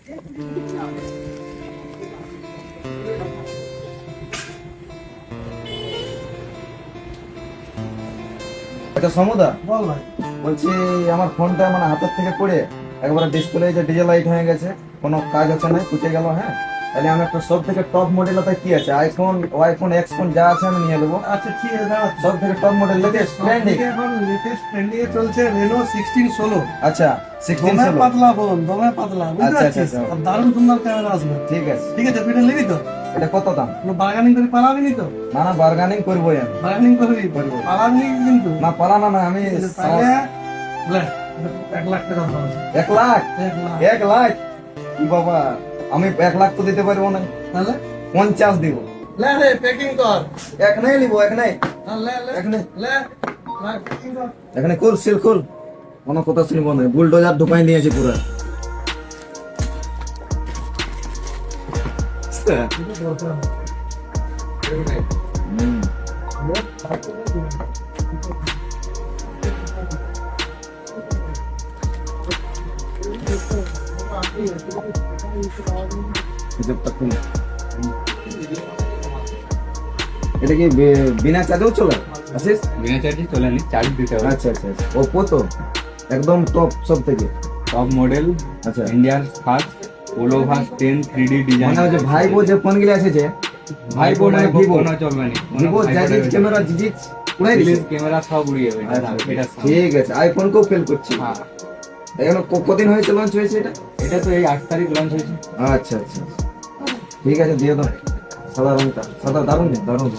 আচ্ছা সমুদা, বল ভাই। বলছি আমার ফোনটা মানে হাতের থেকে পড়ে একবারে ডিসপ্লে যে ডিজে লাইট হয়ে গেছে, কোনো কাজ হচ্ছে না, ফুটে গেল। হ্যাঁ, তাহলে আমি একটা সব থেকে টপ মডেল কি আছে, আইফোন, আইফোন এক্স ফোন যা আছে আমি নিয়ে নেবো। আচ্ছা ঠিক আছে, দাঁড়া। সব থেকে টপ মডেল লেটেস্ট ট্রেন্ডিং। এখন লেটেস্ট ট্রেন্ডিং এ চলছে রেনো 16 16। আচ্ছা 16 দমে ষোলো। পাতলা ফোন, দমে পাতলা, বুঝতে আচ্ছা, আচ্ছা, পারছিস? আচ্ছা। আর দারুণ সুন্দর ক্যামেরা আসবে। ঠিক আছে, ঠিক আছে, তুই এটা নিবি তো? এটা কত দাম? কোনো বার্গেনিং করে পালাবি নি তো? না না, বার্গানিং করবোই আমি। বার্গেনিং করবি? পালাবি নি কিন্তু। না পালানো না, আমি তাহলে লে, 1 লাখ টাকা দাম আছে। 1 লাখ। 1 লাখ। 1 লাখ কি বাবা, আমি 1 লাখ তো দিতে পারবো না, তাহলে 50 দিব। লে রে, প্যাকিং কর। এক নাই নিবো, এক নাই। হ্যাঁ, লে লে এখানে লে, প্যাকিং কর। এখানে খুল, সিল খুল, কোনো কথা শুনবো না, বুলডোজার ঢুকাই দিয়েছে পুরো। হুম। হিসাবটা খুল। এটা কি বিনা চার্জেও চলে আসিস? বিনা চার্জে চলে নি, চার্জ দিতে হবে। আচ্ছা আচ্ছা আচ্ছা। ওপো তো একদম টপ সব থেকে। টপ মডেল, আচ্ছা, ইন্ডিয়ার ফার্স্ট পোলো ভাস 10 3D ডিজাইন। মানে ওই যে ভাইবো যে ফোন গুলো এসেছে, ভাইবো মানে ভিভো, কোনো চলবে না, ভিভো জাজিজ ক্যামেরা জিজিজ উড়াই দিছে। ক্যামেরা সব উড়িয়ে যাবে আচ্ছা, এটা। ঠিক আছে, আইফোন কেও ফেল করছি। হ্যাঁ, এখন কতদিন হয়েছে লঞ্চ হয়েছে এটা? এটা তো এই 8 তারিখ লঞ্চ হয়েছে। আচ্ছা আচ্ছা, ঠিক আছে দিয়ে দাও। সাদা রংটা, সাদা দারুণ দারুণ।